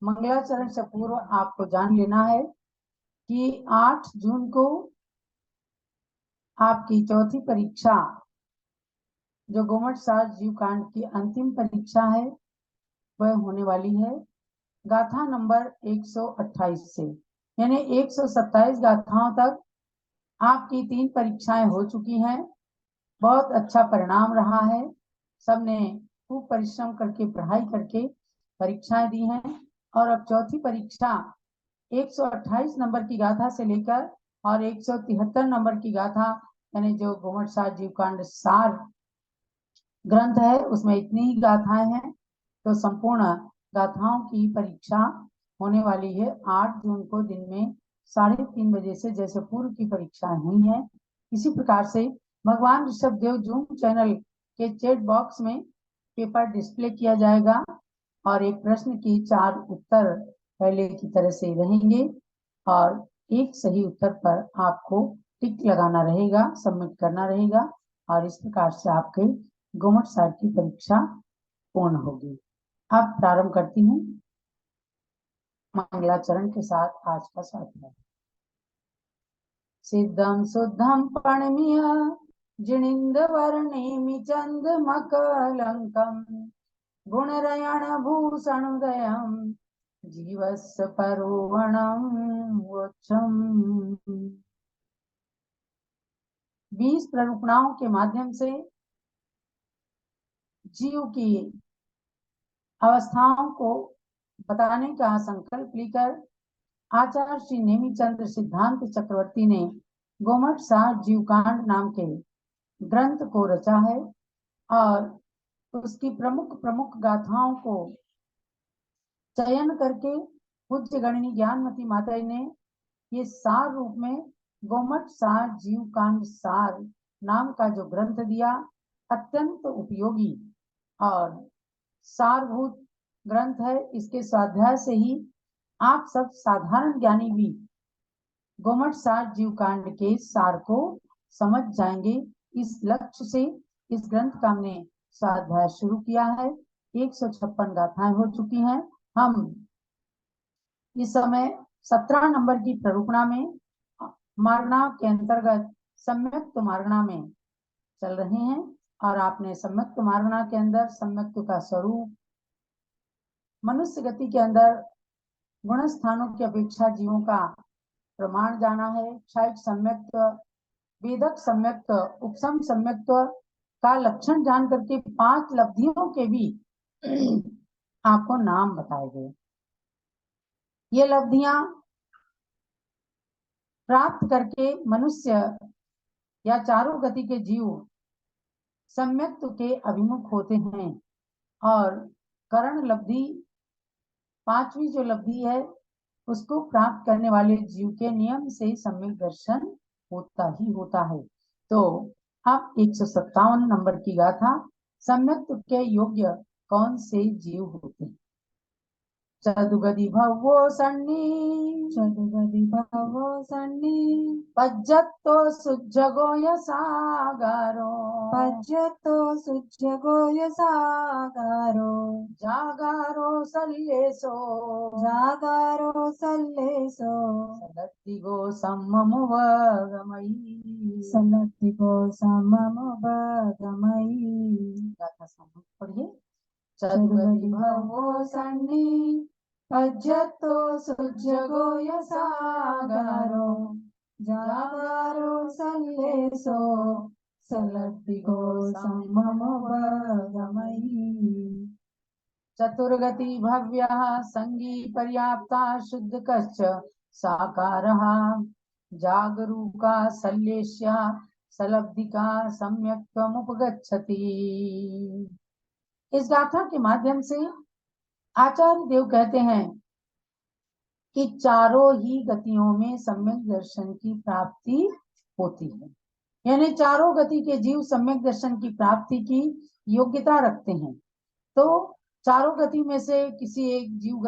मंगलाचरण से पूर्व आपको जान लेना है कि 8 जून को आपकी चौथी परीक्षा जो गोमट सार जीव कांड की अंतिम परीक्षा है वह होने वाली है गाथा नंबर 128 से, यानी 127 गाथाओं तक आपकी 3 परीक्षाएं हो चुकी हैं। बहुत अच्छा परिणाम रहा है, सबने खूब परिश्रम करके पढ़ाई करके परीक्षाएं दी हैं और अब चौथी परीक्षा 128 नंबर की गाथा से लेकर और 173 नंबर की गाथा, यानी जो गोमट सार जीव कांड सार ग्रंथ है उसमें इतनी ही गाथाएं हैं, तो संपूर्ण गाथाओं की परीक्षा होने वाली है 8 जून को दिन में 3:30 बजे से, जैसे पूर्व की परीक्षाएं हुई हैं इसी प्रकार से भगवान ऋषभ देव जूम चैनल के चैट बॉक्स में पेपर डिस्प्ले किया जाएगा और एक प्रश्न की 4 उत्तर पहले की तरह से रहेंगे और एक सही उत्तर पर आपको टिक लगाना रहेगा, सबमिट करना रहेगा और इस प्रकार से आपके गोमट सार की परीक्षा पूर्ण होगी। अब प्रारंभ करती हूँ मंगलाचरण के साथ आज का स्वाध्याय। सिद्धम शुद्धम प्रणमीय जिनिंद वर्णेमि चंद्रमकलंकम गुणरयण भूषणोदयम जीवस्य परोवणम वोच्छम। 20 प्ररूपणाओं के माध्यम से जीव की अवस्थाओं को बताने का संकल्प लेकर आचार्य श्री नेमिचंद्र सिद्धांत चक्रवर्ती ने गोमट सार जीवकांड नाम के ग्रंथ को रचा है और उसकी प्रमुख प्रमुख गाथाओं को चयन करके पूज्य गणनी ज्ञानमती माता ने ये सार रूप में गोमट सार जीवकांड सार नाम का जो ग्रंथ दिया, अत्यंत उपयोगी और सारभूत ग्रंथ है। इसके स्वाध्याय से ही आप सब साधारण ज्ञानी भी गोमट सार जीवकांड के सार को समझ जाएंगे। इस लक्ष्य से इस ग्रंथ का हमने स्वाध्याय शुरू किया है। 156 गाथाएं हो चुकी हैं। हम इस समय 17 नंबर की प्ररूपणा में मार्गणा के अंतर्गत सम्यक्त मार्गणा में चल रहे हैं और आपने सम्यक्त मार्गणा के अंदर सम्यक्त का स्वरूप, मनुष्य गति के अंदर गुण स्थानों की अपेक्षा जीवों का प्रमाण जाना है, क्षयिक सम्यक्त, वेदक सम्यक्त, उपसम सम्यक्त का लक्षण जान करके 5 लब्धियों के भी आपको नाम बताए गए। ये लब्धियां प्राप्त करके मनुष्य या चारों गति के जीव सम्यक्त के अभिमुख होते हैं और करण लब्धि 5वीं जो लब्धि है उसको प्राप्त करने वाले जीव के नियम से सम्यक दर्शन होता ही होता है। तो अब 157 नंबर की गाथा, सम्यक्त के योग्य कौन से जीव होते हैं। चतुगति भवो सन्नी पज्जतो सुजगो यसागारो जागारो सल्लेसो सलत्तिगो सम्ममुपगमयी। गाथा समूह पढ़िए। चतुगति भवो सन्नी पज्जतो सुजगो यसागारो जागारो सल्लेसो सलत्तिगो सम्ममुपगमयी। चतुर्गति भव्यः संगी पर्याप्ता शुद्धकश्च साकारः जागरूका सल्लेश्या सलब्धिका सम्यक्त्वमुपगच्छति। इस गाथा के माध्यम से आचार्य देव कहते हैं कि चारों ही गतियों में सम्यक दर्शन की प्राप्ति होती है, यानी चारों गति के जीव सम्यक दर्शन की प्राप्ति की योग्यता रखते हैं। तो चारों गति में से किसी एक जीव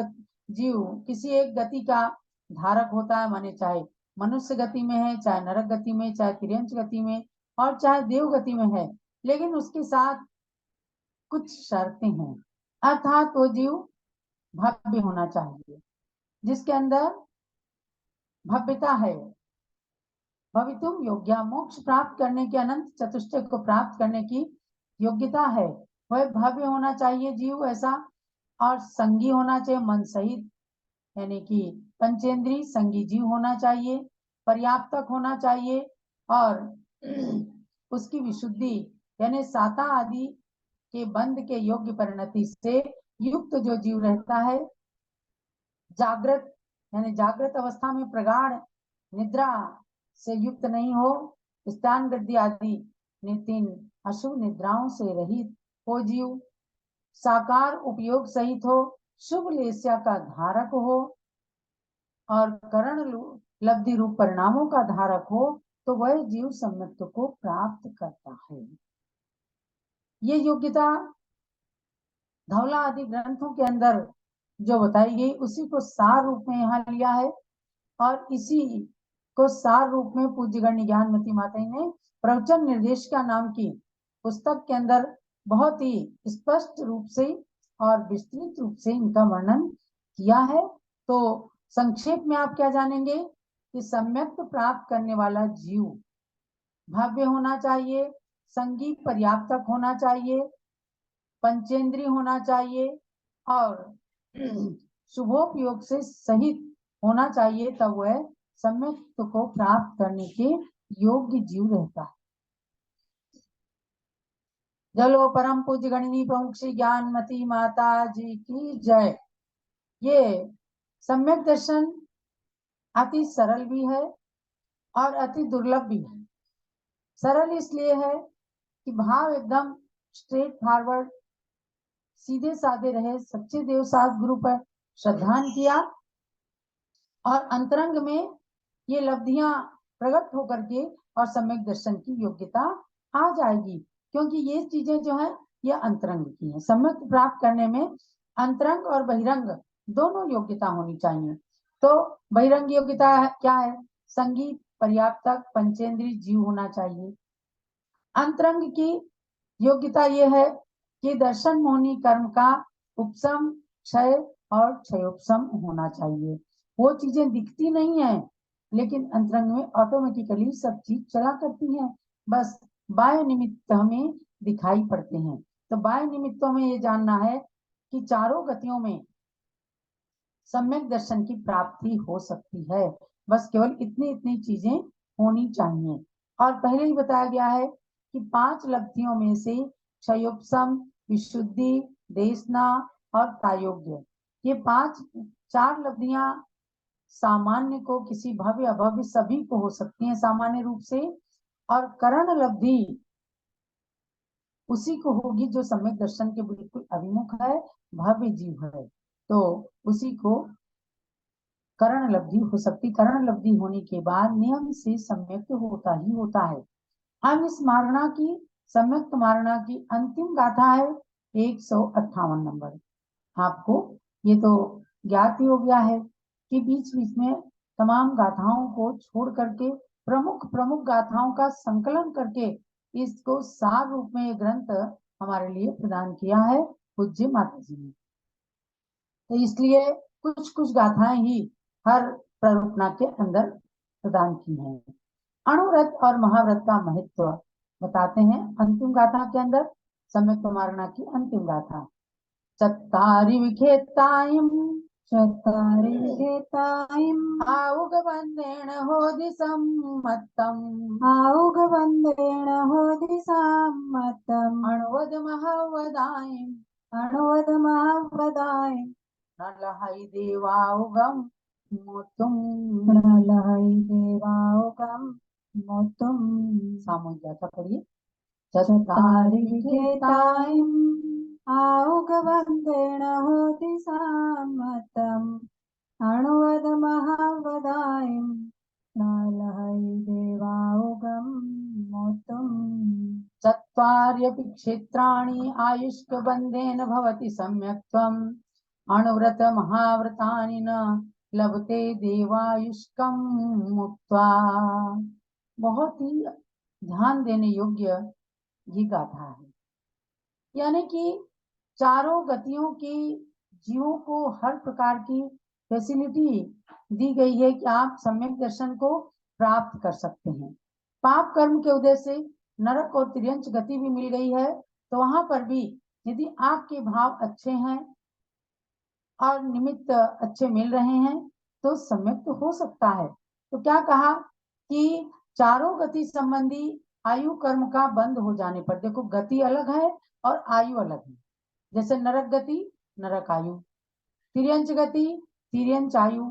किसी एक गति का धारक होता है, माने चाहे मनुष्य गति में है, चाहे नरक गति में, चाहे तिर्यंच गति में और चाहे देव गति में है, लेकिन उसके साथ कुछ शर्तें हैं। अर्थात वो जीव भव्य होना चाहिए, जिसके अंदर भव्यता है। भवितुम योग्य, मोक्ष प्राप्त करने के अनंत चतुष्टय को प्राप्त करने की योग्यता है। वह भव्य होना चाहिए जीव ऐसा, और संगी होना चाहिए मन सहित, यानी कि पंचेंद्री संगी जीव होना चाहिए, पर्याप्तक होना चाहिए, और उसकी विशुद्धि यानी साता आदि के बंध के योग्य परिणति से युक्त जो जीव रहता है, जागृत यानी जागृत अवस्था में प्रगाढ़ निद्रा से युक्त नहीं हो, स्थान वृद्धि आदि नितिन अशुभ निद्राओं से रहित हो जीव, साकार उपयोग सहित हो, शुभ लेस्या का धारक हो, और करण लब्धि रूप परिणामों का धारक हो, तो वह जीव सम्यक्त्व को प्राप्त करता है। ये योग्यता धवला आदि ग्रंथों के अंदर जो बताई गई उसी को सार रूप में यहाँ लिया है, और इसी को सार रूप में पूज्य गण्य ज्ञानमती माता ने प्रवचन निर्देशिका नाम की पुस्तक के अंदर बहुत ही स्पष्ट रूप से और विस्तृत रूप से इनका वर्णन किया है। तो संक्षेप में आप क्या जानेंगे कि सम्यक्त्व प्राप्त करने वाला जीव भव्य होना चाहिए, संगी पर्याप्तक होना चाहिए, पंचेंद्री होना चाहिए, और शुभोपयोग से सहित होना चाहिए, तब वह सम्यक्त्व को प्राप्त करने के योग्य जीव रहता है। जलो परम पूज्य गणिनी प्रमुख श्री ज्ञानमती माता जी की जय। ये सम्यक दर्शन अति सरल भी है और अति दुर्लभ भी है। सरल इसलिए है कि भाव एकदम स्ट्रेट फॉरवर्ड, सीधे साधे रहे, सच्चे देव साध गुरु पर श्रद्धान किया, और अंतरंग में ये लब्धियां प्रकट होकर के और सम्यक दर्शन की योग्यता आ जाएगी, क्योंकि ये चीजें जो है ये अंतरंग की है। सम्यक प्राप्त करने में अंतरंग और बहिरंग दोनों योग्यता होनी चाहिए। तो बहिरंग योग्यता क्या है? संगीत पर्याप्तक पंचेंद्री जीव होना चाहिए। अंतरंग की योग्यता ये है कि दर्शन मोहनी कर्म का उपशम क्षय और क्षयोपशम होना चाहिए। वो चीजें दिखती नहीं है, लेकिन अंतरंग में ऑटोमेटिकली सब चीज चला करती हैं, बस बाह्य निमित्त हमें दिखाई पड़ते हैं। तो बाह्य निमित्तों में ये जानना है कि चारों गतियों में सम्यक दर्शन की प्राप्ति हो सकती है, बस केवल इतनी इतनी चीजें होनी चाहिए। और पहले ही बताया गया है कि 5 लब्धियों में से क्षयोपशम, विशुद्धि, देशना और प्रायोग्य, ये 4 लब्धियां सामान्य को, किसी भव्य अभव्य सभी को हो सकती हैं सामान्य रूप से, और करण लब्धि उसी को होगी जो सम्यक दर्शन के बिल्कुल अभिमुख है, भव्य जीव है, तो उसी को करण लब्धि हो सकती। करण लब्धि होने के बाद नियम से सम्यक होता ही होता है। हम इस मारणा की, सम्यक मारणा की अंतिम गाथा है 158 नंबर। आपको ये तो ज्ञात ही हो गया है कि बीच बीच में तमाम गाथाओं को छोड़ करके प्रमुख प्रमुख गाथाओं का संकलन करके इसको सार रूप में ये ग्रंथ हमारे लिए प्रदान किया है पूज्य माता जी ने। तो इसलिए कुछ कुछ गाथाएं ही हर प्ररूपना के अंदर प्रदान की हैं। अणुव्रत और महाव्रत का महत्व बताते हैं अंतिम गाथा के अंदर, सम्यक मारणा की अंतिम गाथा। चत्तारि विखेतायं चत्तारि विखेतायं आउगवन्देन होदि सम्मतम् आउगवन्देन होदि सम्मतम् अणुवद महावदायं अणुवद महावदायं नलहै देवाउगम मोतुम नलहै देवाउगम मोतुम। सामूहिक गाथा पढ़िए। चत्तारि विखेतायं आउगवन्देन होदि सम्मतम् अणुवद महावदायं नलहै देवाउगम मोतुम्। चत्वार्यपि क्षेत्राणि आयुष्कबन्धेन भवति सम्यक्त्वम् अणुव्रत महाव्रतानि न लभते देवायुष्कम मुक्त्वा। बहुत ही ध्यान देने योग्य ये गाथा है, यानी कि चारों गतियों की जीवों को हर प्रकार की फैसिलिटी दी गई है कि आप सम्यक दर्शन को प्राप्त कर सकते हैं। पाप कर्म के उदय से नरक और तिर्यंच गति भी मिल गई है, तो वहां पर भी यदि आपके भाव अच्छे हैं और निमित्त अच्छे मिल रहे हैं तो सम्यक तो हो सकता है। तो क्या कहा कि चारों गति संबंधी आयु कर्म का बंद हो जाने पर, देखो गति अलग है और आयु अलग है। जैसे नरक गति नरक आयु, तिर्यंच गति तिर्यंच आयु,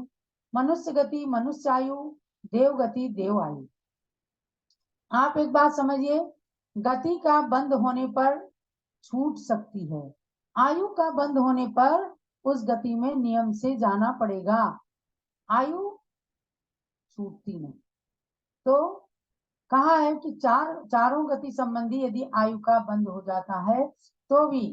मनुष्य गति मनुष्य आयु, देव गति देव आयु। आप एक बात समझिए, गति का बंद होने पर छूट सकती है, आयु का बंद होने पर उस गति में नियम से जाना पड़ेगा, आयु छूटती नहीं। तो कहा है कि चारों गति संबंधी यदि आयु का बंद हो जाता है तो भी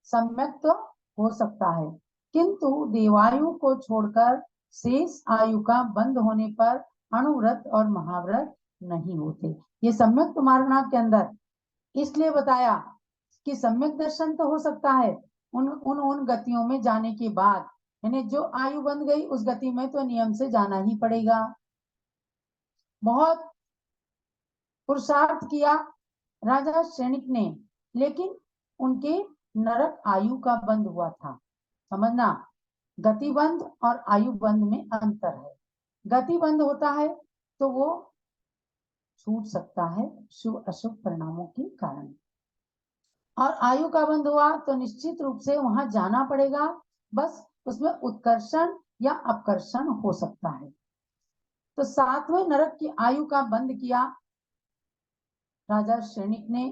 सम्यक तो हो सकता है, किंतु देवायु को छोड़कर शेष आयु का बंद होने पर अणुव्रत और महाव्रत नहीं होते। ये सम्यक मार्गणाम के अंदर इसलिए बताया कि सम्यक दर्शन तो हो सकता है उन गतियों में जाने के बाद, यानी जो आयु बंध गई उस गति में तो नियम से जाना ही पड़ेगा। बहुत पुरुषार्थ किया राजा सैनिक ने, लेकिन उनके नरक आयु का बंद हुआ था। समझना, गति बंद और आयु बंद में अंतर है। गति बंद होता है तो वो छूट सकता है शुभ अशुभ परिणामों के कारण, और आयु का बंद हुआ तो निश्चित रूप से वहां जाना पड़ेगा, बस उसमें उत्कर्षण या अपकर्षण हो सकता है। तो 7वें नरक की आयु का बंद किया राजा सैनिक ने।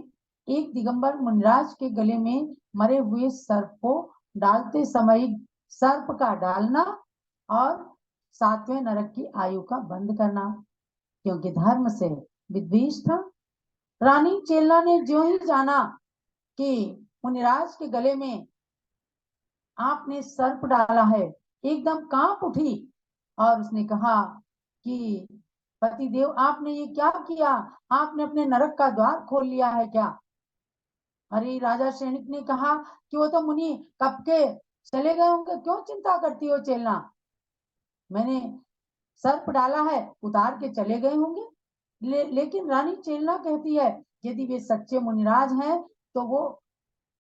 एक दिगंबर मुनिराज के गले में मरे हुए सर्प को डालते समय सर्प का डालना और 7वें नरक की आयु का बंद करना, क्योंकि धर्म से विद्वेष था। रानी चेला ने जो ही जाना कि मुनिराज के गले में आपने सर्प डाला है, एकदम कांप उठी और उसने कहा कि पतिदेव आपने ये क्या किया, आपने अपने नरक का द्वार खोल लिया है क्या? अरे राजा सैनिक ने कहा कि वो तो मुनि कब के चले गए होंगे, क्यों चिंता करती हो चेलना, मैंने सर्प डाला है उतार के चले गए होंगे। लेकिन रानी चेलना कहती है यदि वे सच्चे मुनिराज हैं तो वो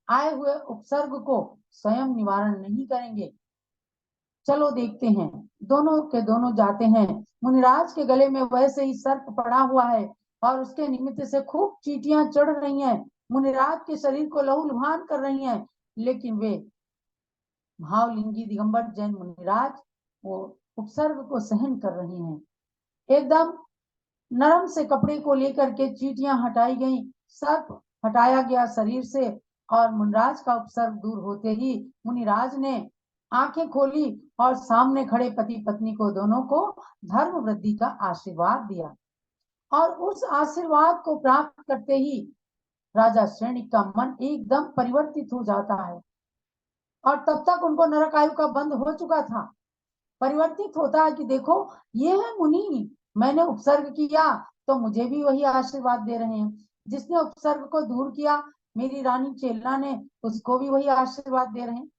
आए हुए उपसर्ग को स्वयं निवारण नहीं करेंगे। चलो देखते हैं। दोनों के दोनों जाते हैं। मुनिराज के गले में वैसे ही सर्प पड़ा हुआ है और उसके निमित्त से खूब चींटियां चढ़ रही हैं, मुनिराज के शरीर को लहूलुहान कर रही हैं, लेकिन वे भावलिंगी दिगंबर जैन मुनिराज वो उपसर्ग को सहन कर रहे हैं। एकदम नरम से कपड़े को लेकर के चींटियां हटाई गई, सर्प हटाया गया शरीर से, और मुनिराज का उपसर्ग दूर होते ही मुनिराज ने आंखें खोली और सामने खड़े पति पत्नी को दोनों को धर्म वृद्धि का आशीर्वाद दिया। और उस आशीर्वाद को प्राप्त करते ही राजा सैनिक का मन एकदम परिवर्तित हो जाता है, और तब तक उनको नरक आयु का बंद हो चुका था। परिवर्तित होता है कि देखो ये है मुनि, मैंने उपसर्ग किया तो मुझे भी वही आशीर्वाद दे रहे हैं, जिसने उपसर्ग को दूर किया मेरी रानी चेलना ने उसको भी वही आशीर्वाद दे रहे हैं।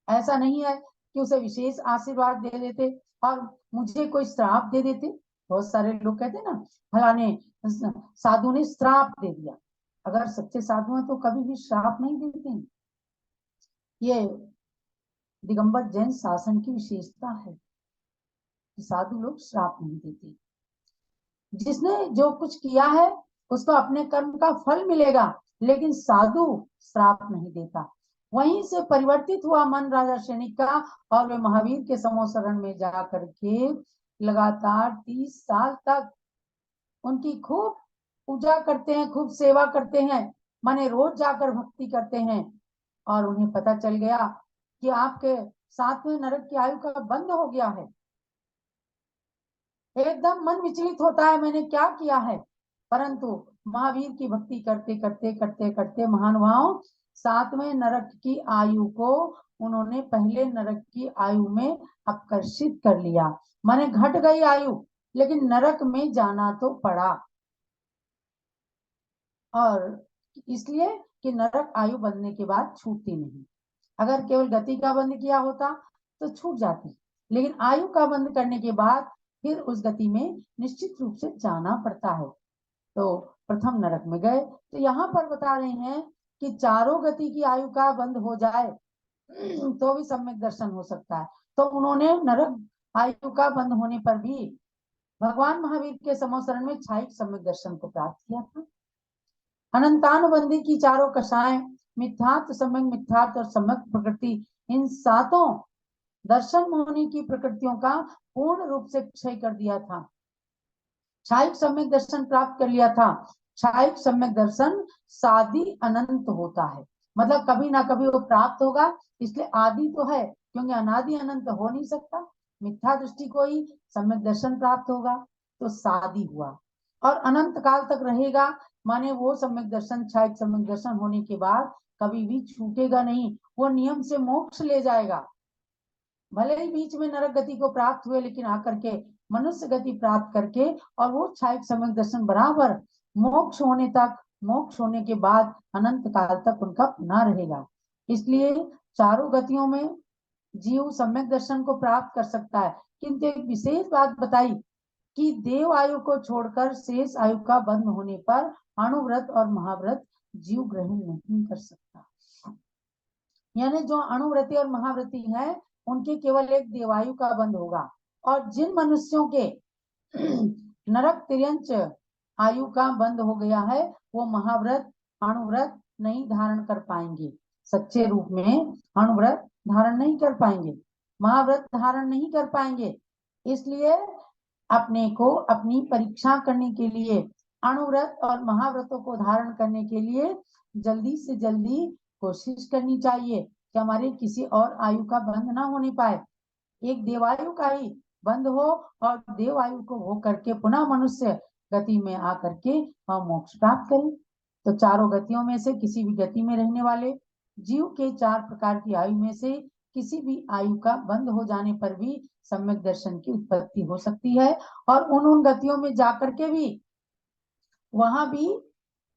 ऐसा नहीं है कि उसे विशेष आशीर्वाद दे देते और मुझे कोई श्राप दे देते। बहुत सारे लोग कहते हैं ना फलाने साधु ने श्राप दे दिया, अगर सच्चे साधु हैं तो कभी भी श्राप नहीं देते हैं। ये दिगंबर जैन शासन की विशेषता है कि साधु लोग श्राप नहीं देते। जिसने जो कुछ किया है उसको अपने कर्म का फल मिलेगा, लेकिन साधु श्राप नहीं देता। वहीं से परिवर्तित हुआ मन राजा सैनिक का, और वे महावीर के समूह शरण में जा करके लगातार 30 साल तक उनकी खूब पूजा करते हैं, खूब सेवा करते हैं, माने रोज जाकर भक्ति करते हैं। और उन्हें पता चल गया कि आपके 7वें नरक की आयु का बंद हो गया है। एकदम मन विचलित होता है मैंने क्या किया है, परंतु महावीर की भक्ति करते करते करते करते महानुभाव 7वें नरक की आयु को उन्होंने पहले नरक की आयु में आकर्षित कर लिया, माने घट गई आयु लेकिन नरक में जाना तो पड़ा। और इसलिए कि नरक आयु बनने के बाद छूटती नहीं। अगर केवल गति का बंध किया होता तो छूट जाती, लेकिन आयु का बंध करने के बाद फिर उस गति में निश्चित रूप से जाना पड़ता है। तो प्रथम नरक में गए। तो यहाँ पर बता रहे हैं कि चारों गति की आयु का बंद हो जाए तो भी सम्यक दर्शन हो सकता है। तो उन्होंने नरक आयु का बंद होने पर भी भगवान महावीर के समोसरण में क्षायिक सम्यक दर्शन को प्राप्त किया था। अनंतानुबंधी की चारों कषाएं मिथ्यात्व, सम्यक मिथ्यात्व और सम्यक प्रकृति, इन सातों दर्शन मुनि की प्रकृतियों का पूर्ण रूप से क्षय कर दिया था। क्षायिक सम्यक दर्शन प्राप्त कर लिया था। क्षायिक सम्यक दर्शन सादि अनंत होता है, मतलब कभी ना कभी वो प्राप्त होगा, इसलिए आदि तो है, क्योंकि अनादि अनंत हो नहीं सकता। मिथ्या दृष्टि को ही सम्यक दर्शन प्राप्त होगा, तो सादि हुआ और अनंत काल तक रहेगा। माने वो सम्यक दर्शन, क्षायिक सम्यक दर्शन होने के बाद कभी भी छूटेगा नहीं, वो नियम से मोक्ष ले जाएगा। भले ही बीच में नरक गति को प्राप्त हुए, लेकिन आकर के मनुष्य गति प्राप्त करके और वो क्षायिक सम्यक दर्शन बराबर मोक्ष होने तक, मोक्ष होने के बाद अनंत काल तक उनका बना रहेगा। इसलिए चारों गतियों में जीव सम्यक दर्शन को प्राप्त कर सकता है, किंतु एक विशेष बात बताई कि देव आयु को छोड़कर शेष आयु का बंद होने पर अणुव्रत और महाव्रत जीव ग्रहण नहीं कर सकता। यानी जो अणुव्रती और महाव्रती हैं, उनके केवल एक देवायु का बंद होगा, और जिन मनुष्यों के नरक तिर्यंच आयु का बंद हो गया है, वो महाव्रत अणुव्रत नहीं धारण कर पाएंगे। सच्चे रूप में अणुव्रत धारण नहीं कर पाएंगे, महाव्रत धारण नहीं कर पाएंगे। इसलिए अपने को अपनी परीक्षा करने के लिए अणुव्रत और महाव्रतों को धारण करने के लिए जल्दी से जल्दी कोशिश करनी चाहिए कि हमारे किसी और आयु का बंध ना होने पाए, एक देवायु का ही बंद हो और देव आयु को हो करके पुनः मनुष्य गति में आकर के हम मोक्ष प्राप्त करें। तो चारों गतियों में से किसी भी गति में रहने वाले जीव के चार प्रकार की आयु में से किसी भी आयु का बंद हो जाने पर भी सम्यक दर्शन की उत्पत्ति हो सकती है, और उन गतियों में जाकर के भी वहां भी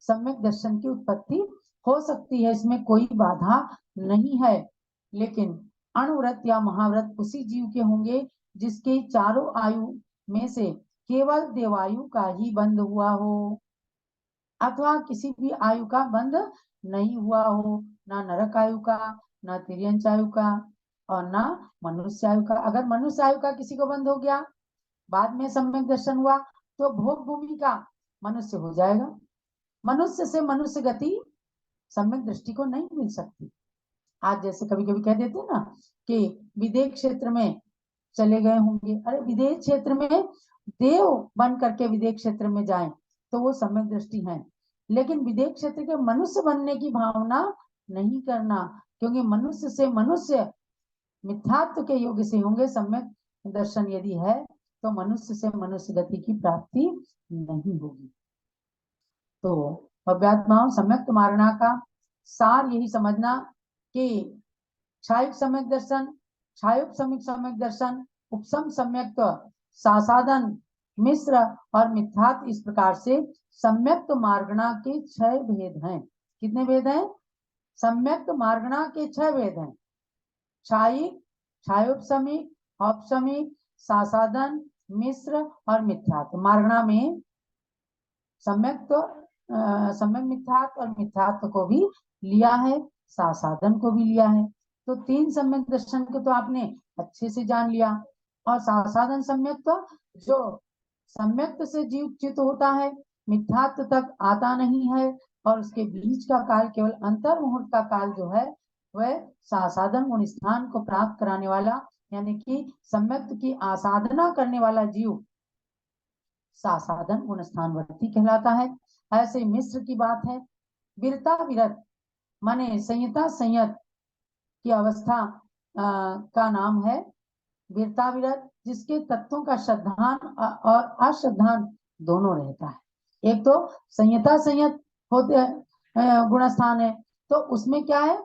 सम्यक दर्शन की उत्पत्ति हो सकती है, इसमें कोई बाधा नहीं है। लेकिन अणुव्रत या महाव्रत उसी जीव के होंगे जिसके चारों आयु में से केवल देवायु का ही बंद हुआ हो, अथवा किसी भी आयु का बंद नहीं हुआ हो, ना नरक आयु का, ना तिर्यंच आयु का, और ना मनुष्य आयु का। अगर मनुष्य आयु का किसी को बंद हो गया, बाद में सम्यक दर्शन हुआ, तो भोग भूमि का मनुष्य हो जाएगा। मनुष्य से मनुष्य गति सम्यक दृष्टि को नहीं मिल सकती। आज जैसे कभी कभी कह देते ना कि विदेश क्षेत्र में चले गए होंगे, अरे विदेश क्षेत्र में देव बन करके विदेश क्षेत्र में जाएं तो वो सम्यक दृष्टि है, लेकिन विदेश क्षेत्र के मनुष्य बनने की भावना नहीं करना, क्योंकि मनुष्य से मनुष्य मिथ्यात्व के योग से होंगे। सम्यक दर्शन यदि है तो मनुष्य से मनुष्य गति की प्राप्ति नहीं होगी। तो अव्यात्माओं सम्यक मारणा का सार यही समझना कि क्षायिक सम्यक दर्शन, क्षायोपशमिक सम्यक दर्शन, उपशम सम्यक सासाधन, मिश्र और मिथ्यात्व, इस प्रकार से सम्यक मार्गणा के 6 भेद हैं। कितने भेद हैं? सम्यक मार्गणा के 6 भेद हैं। क्षायिक, क्षायोपशमिक, औपशमिक, सासाधन, मिश्र और मिथ्यात्व। मार्गणा में सम्यक सम्यक मिथ्यात्व और मिथ्यात्व को भी लिया है, सासाधन को भी लिया है। तो 3 सम्यक दर्शन को तो आपने अच्छे से जान लिया, और सासाधन सम्यक तो जो सम्यक से जीव च्युत होता है, मिथ्यात्व तक आता नहीं है, और उसके बीच का काल केवल अंतर मुहूर्त का काल जो है वह सासाधन गुण स्थान को प्राप्त कराने वाला, यानी कि सम्यक की आसाधना करने वाला जीव सासाधन गुण स्थानवर्ती कहलाता है। ऐसे मिश्र की बात है। विरता विरत माने संयता संयत की अवस्था का नाम है विरता विरत, जिसके तत्वों का श्रद्धान और अश्रद्धान दोनों रहता है। एक तो संयता संयत होते गुण स्थान है, तो उसमें क्या है,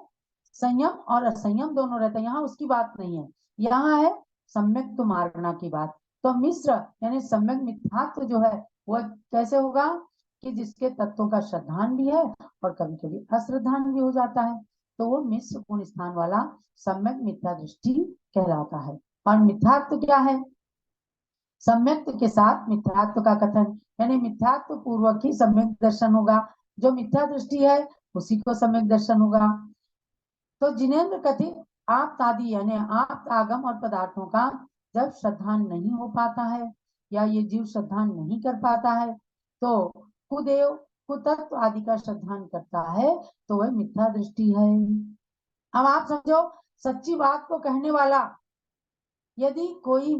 संयम और असंयम दोनों रहते हैं। यहाँ उसकी बात नहीं है, यहाँ है सम्यक मार्गणा की बात। तो मिश्र यानी सम्यक मिथ्यात्व जो है वह कैसे होगा कि जिसके तत्वों का श्रद्धान भी है और कभी कभी अश्रद्धान भी हो जाता है। तो वो मिश्र गुण स्थान वाला सम्यक मिथ्या दृष्टि कहलाता है। और मिथ्यात्व क्या है? सम्यक के साथ मिथ्यात्व का कथन, यानी मिथ्यात्व पूर्वक ही सम्यक दर्शन होगा। जो मिथ्या दृष्टि है उसी को सम्यक दर्शन होगा। तो जिनेन्द्र कथित आप आदि यानी आप आगम और पदार्थों का जब श्रद्धा नहीं हो पाता है या ये जीव श्रद्धा नहीं कर पाता है, तो कुदेव कुतत्व आदि का श्रद्धा करता है, तो वह मिथ्या दृष्टि है। अब आप समझो, सच्ची बात को कहने वाला यदि कोई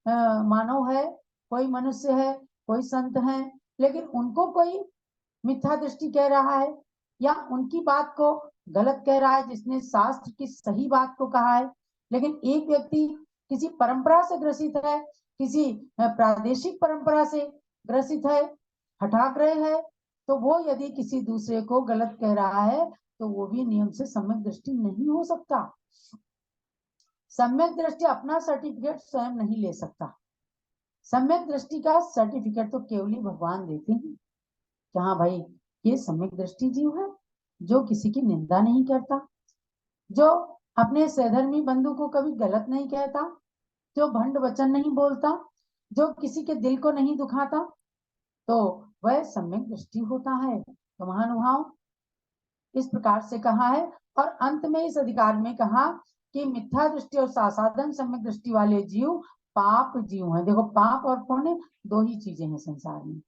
मानव है, कोई मनुष्य है, कोई संत है, लेकिन उनको कोई मिथ्या दृष्टि कह रहा है या उनकी बात को गलत कह रहा है, जिसने शास्त्र की सही बात को कहा है, लेकिन एक व्यक्ति किसी परंपरा से ग्रसित है, किसी प्रादेशिक परंपरा से ग्रसित है, हठाग्रह है, तो वो यदि किसी दूसरे को गलत कह रहा है तो वो भी नियम से सम्यक दृष्टि नहीं हो सकता। सम्यक दृष्टि अपना सर्टिफिकेट स्वयं नहीं ले सकता। सम्यक दृष्टि का सर्टिफिकेट तो केवल भगवान देते हैं कि हाँ भाई ये सम्यक दृष्टि जीव है, जो किसी की निंदा नहीं करता, जो अपने सहधर्मी बंधु को कभी गलत नहीं कहता, जो भंड वचन नहीं बोलता, जो किसी के दिल को नहीं दुखाता, तो वह सम्यक दृष्टि होता है। तो महानुभाव इस प्रकार से कहा है। और अंत में इस अधिकार में कहा कि मिथ्या दृष्टि और सासाधन सम्यक दृष्टि वाले जीव पाप जीव हैं। देखो, पाप और पुण्य दो ही चीजें हैं संसार में।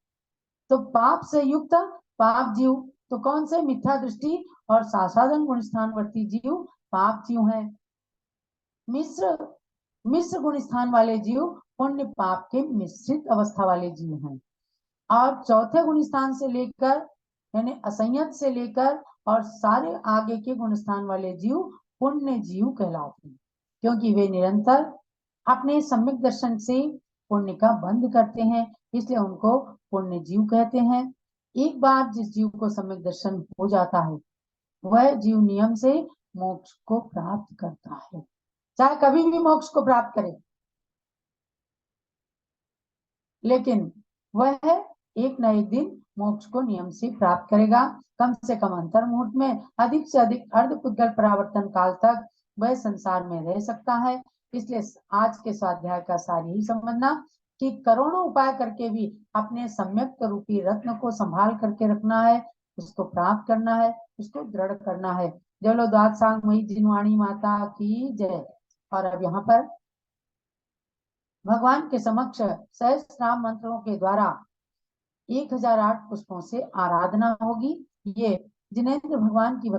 तो पाप से युक्त पाप जीव तो कौन से? मिथ्या दृष्टि और सासाधन गुण स्थानवर्ती जीव पाप जीव हैं। मिश्र मिश्र गुण स्थान वाले जीव पुण्य पाप के मिश्रित अवस्था वाले जीव हैं। और चौथे गुण स्थान से लेकर यानी असंयत से लेकर और सारे आगे के गुण स्थान वाले जीव पुण्य जीव कहलाते हैं, क्योंकि वे निरंतर अपने सम्यक दर्शन से पुण्य का बंध करते हैं, इसलिए उनको पुण्य जीव कहते हैं। एक बार जिस जीव को सम्यक दर्शन हो जाता है, वह जीव नियम से मोक्ष को प्राप्त करता है, चाहे कभी भी मोक्ष को प्राप्त करे, लेकिन वह एक न एक दिन मोक्ष को नियम से प्राप्त करेगा। कम से कम अंतर मुहूर्त में, अधिक से अधिक अर्धपुद्गल परावर्तन काल तक वह संसार में रह सकता है। इसलिए आज के स्वाध्याय का सार यही समझना कि करोड़ों उपाय करके भी अपने सम्यक रूपी रत्न को संभाल करके रखना है, उसको प्राप्त करना है, उसको दृढ़ करना है। जलो द्वाद सांग मई जिनवाणी माता की जय। और अब यहाँ पर भगवान के समक्ष सहस्त्रनाम मंत्रों के द्वारा 1008 पुष्पों से आराधना होगी। ये जिनेंद्र भगवान की